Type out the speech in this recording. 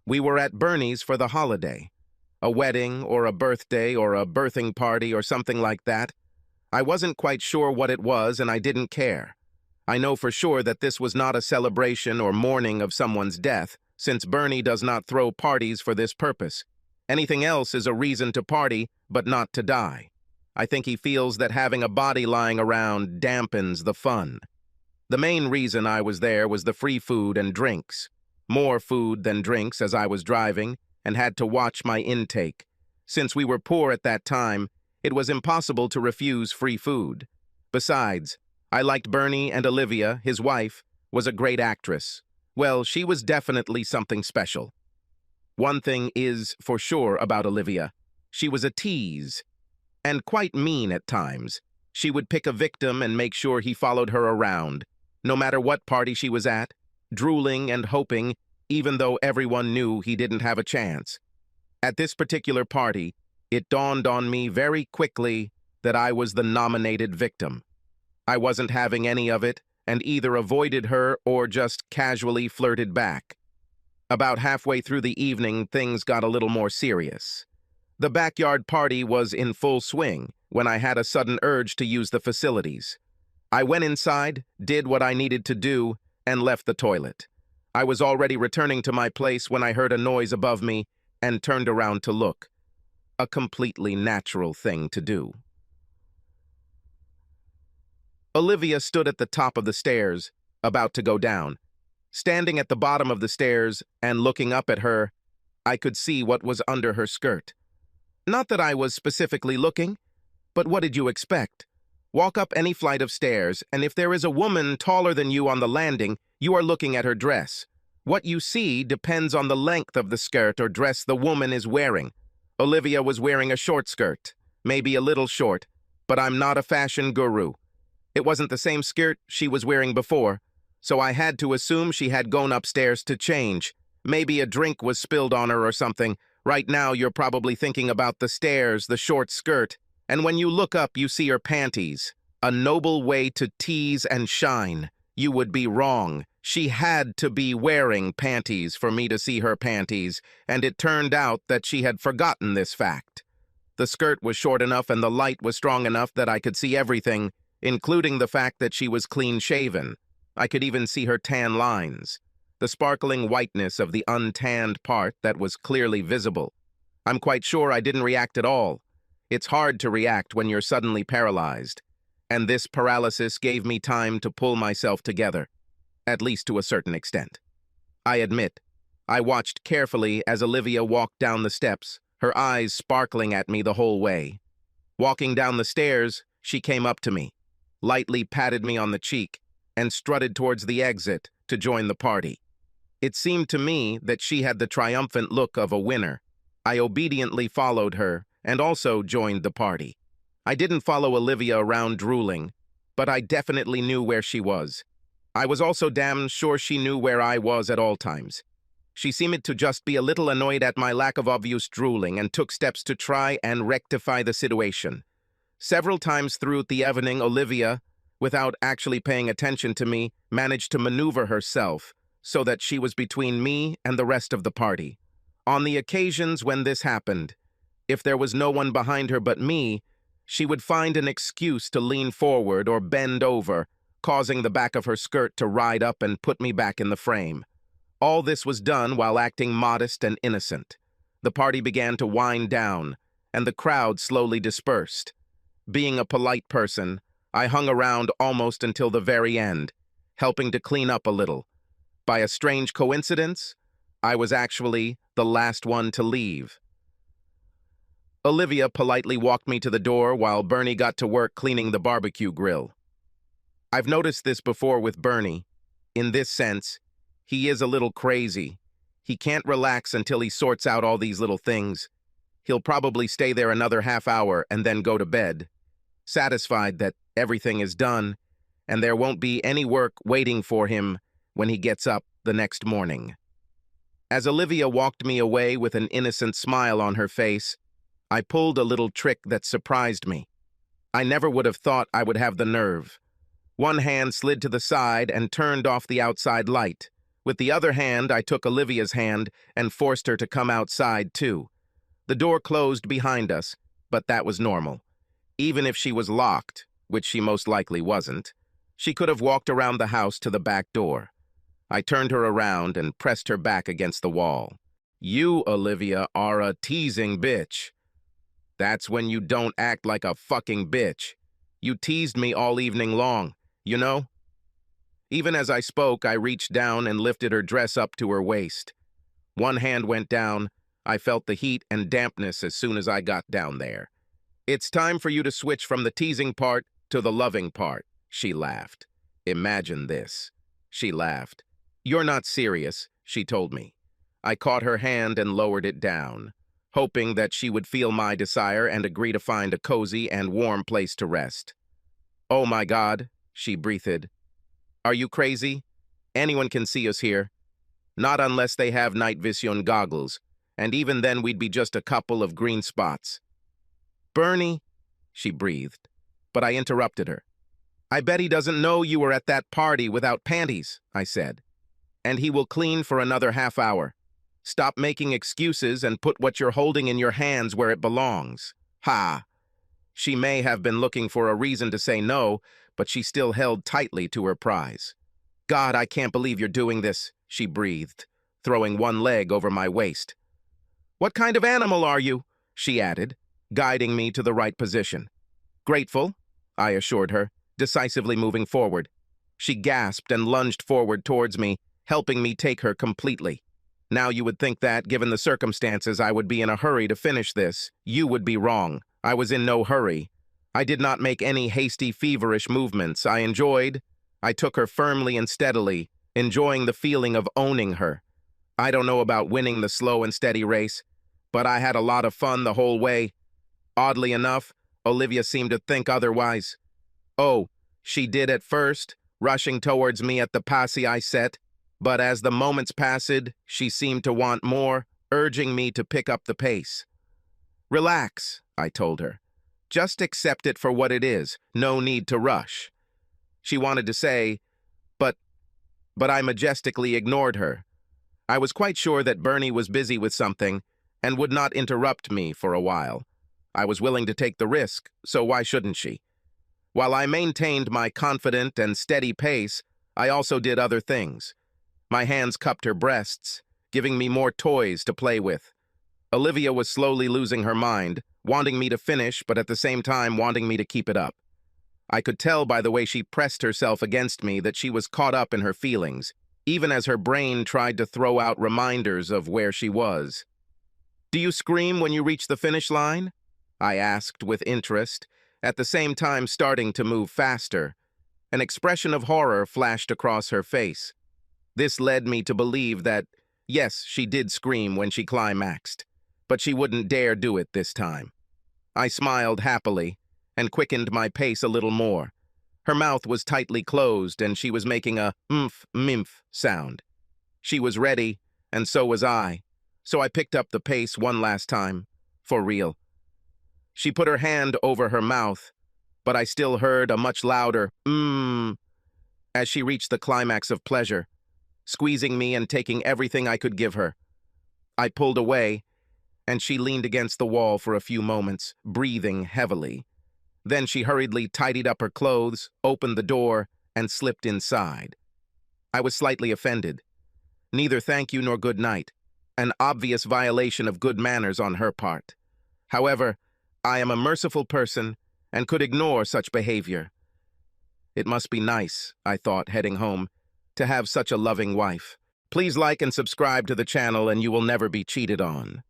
We were at Bernie's for the holiday. A wedding or a birthday or a birthing party or something like that. I wasn't quite sure what it was and I didn't care. I know for sure that this was not a celebration or mourning of someone's death, since Bernie does not throw parties for this purpose. Anything else is a reason to party, but not to die. I think he feels that having a body lying around dampens the fun. The main reason I was there was the free food and drinks. More food than drinks as I was driving, and had to watch my intake. Since we were poor at that time, it was impossible to refuse free food. Besides, I liked Bernie, and Olivia, his wife, was a great actress. Well, she was definitely something special. One thing is for sure about Olivia. She was a tease, and quite mean at times. She would pick a victim and make sure he followed her around, no matter what party she was at, drooling and hoping, even though everyone knew he didn't have a chance. At this particular party, it dawned on me very quickly that I was the nominated victim. I wasn't having any of it, and either avoided her or just casually flirted back. About halfway through the evening, things got a little more serious. The backyard party was in full swing when I had a sudden urge to use the facilities. I went inside, did what I needed to do, and left the toilet. I was already returning to my place when I heard a noise above me and turned around to look. A completely natural thing to do. Olivia stood at the top of the stairs, about to go down. Standing at the bottom of the stairs and looking up at her, I could see what was under her skirt. Not that I was specifically looking, but what did you expect? Walk up any flight of stairs, and if there is a woman taller than you on the landing, you are looking at her dress. What you see depends on the length of the skirt or dress the woman is wearing. Olivia was wearing a short skirt, maybe a little short, but I'm not a fashion guru. It wasn't the same skirt she was wearing before, so I had to assume she had gone upstairs to change. Maybe a drink was spilled on her or something. Right now you're probably thinking about the stairs, the short skirt, and when you look up you see her panties. A noble way to tease and shine. You would be wrong. She had to be wearing panties for me to see her panties, and it turned out that she had forgotten this fact. The skirt was short enough and the light was strong enough that I could see everything, including the fact that she was clean-shaven. I could even see her tan lines, the sparkling whiteness of the untanned part that was clearly visible. I'm quite sure I didn't react at all. It's hard to react when you're suddenly paralyzed, and this paralysis gave me time to pull myself together, at least to a certain extent. I admit, I watched carefully as Olivia walked down the steps, her eyes sparkling at me the whole way. Walking down the stairs, she came up to me, lightly patted me on the cheek, and strutted towards the exit to join the party. It seemed to me that she had the triumphant look of a winner. I obediently followed her and also joined the party. I didn't follow Olivia around drooling, but I definitely knew where she was. I was also damn sure she knew where I was at all times. She seemed to just be a little annoyed at my lack of obvious drooling and took steps to try and rectify the situation. Several times throughout the evening, Olivia, without actually paying attention to me, managed to maneuver herself so that she was between me and the rest of the party. On the occasions when this happened, if there was no one behind her but me, she would find an excuse to lean forward or bend over, causing the back of her skirt to ride up and put me back in the frame. All this was done while acting modest and innocent. The party began to wind down, and the crowd slowly dispersed. Being a polite person, I hung around almost until the very end, helping to clean up a little. By a strange coincidence, I was actually the last one to leave. Olivia politely walked me to the door while Bernie got to work cleaning the barbecue grill. I've noticed this before with Bernie. In this sense, he is a little crazy. He can't relax until he sorts out all these little things. He'll probably stay there another half hour and then go to bed, satisfied that everything is done and there won't be any work waiting for him when he gets up the next morning. As Olivia walked me away with an innocent smile on her face, I pulled a little trick that surprised me. I never would have thought I would have the nerve. One hand slid to the side and turned off the outside light, With the other hand, I took Olivia's hand and forced her to come outside, too. The door closed behind us, but that was normal. Even if she was locked, which she most likely wasn't, she could have walked around the house to the back door. I turned her around and pressed her back against the wall. You, Olivia, are a teasing bitch. That's when you don't act like a fucking bitch. You teased me all evening long, you know? Even as I spoke, I reached down and lifted her dress up to her waist. One hand went down. I felt the heat and dampness as soon as I got down there. It's time for you to switch from the teasing part to the loving part, she laughed. Imagine this. She laughed. You're not serious, she told me. I caught her hand and lowered it down, hoping that she would feel my desire and agree to find a cozy and warm place to rest. Oh my God, she breathed. Are you crazy? Anyone can see us here. Not unless they have night vision goggles, and even then we'd be just a couple of green spots. Bernie, she breathed, but I interrupted her. I bet he doesn't know you were at that party without panties, I said. And he will clean for another half hour. Stop making excuses and put what you're holding in your hands where it belongs. Ha! She may have been looking for a reason to say no, but she still held tightly to her prize. God, I can't believe you're doing this, she breathed, throwing one leg over my waist. What kind of animal are you? She added, guiding me to the right position. Grateful, I assured her, decisively moving forward. She gasped and lunged forward towards me, helping me take her completely. Now you would think that, given the circumstances, I would be in a hurry to finish this. You would be wrong. I was in no hurry. I did not make any hasty, feverish movements. I took her firmly and steadily, enjoying the feeling of owning her. I don't know about winning the slow and steady race, but I had a lot of fun the whole way. Oddly enough, Olivia seemed to think otherwise. Oh, she did at first, rushing towards me at the pace I set, but as the moments passed, she seemed to want more, urging me to pick up the pace. Relax, I told her. Just accept it for what it is, no need to rush. She wanted to say, but I majestically ignored her. I was quite sure that Bernie was busy with something and would not interrupt me for a while. I was willing to take the risk, so why shouldn't she? While I maintained my confident and steady pace, I also did other things. My hands cupped her breasts, giving me more toys to play with. Olivia was slowly losing her mind, wanting me to finish, but at the same time wanting me to keep it up. I could tell by the way she pressed herself against me that she was caught up in her feelings, even as her brain tried to throw out reminders of where she was. Do you scream when you reach the finish line? I asked with interest, at the same time starting to move faster. An expression of horror flashed across her face. This led me to believe that, yes, she did scream when she climaxed, but she wouldn't dare do it this time. I smiled happily and quickened my pace a little more. Her mouth was tightly closed and she was making a mimph sound. She was ready, and so was I, so I picked up the pace one last time, for real. She put her hand over her mouth, but I still heard a much louder as she reached the climax of pleasure, squeezing me and taking everything I could give her. I pulled away, and she leaned against the wall for a few moments, breathing heavily. Then she hurriedly tidied up her clothes, opened the door, and slipped inside. I was slightly offended. Neither thank you nor good night, an obvious violation of good manners on her part. However, I am a merciful person and could ignore such behavior. It must be nice, I thought, heading home, to have such a loving wife. Please like and subscribe to the channel and you will never be cheated on.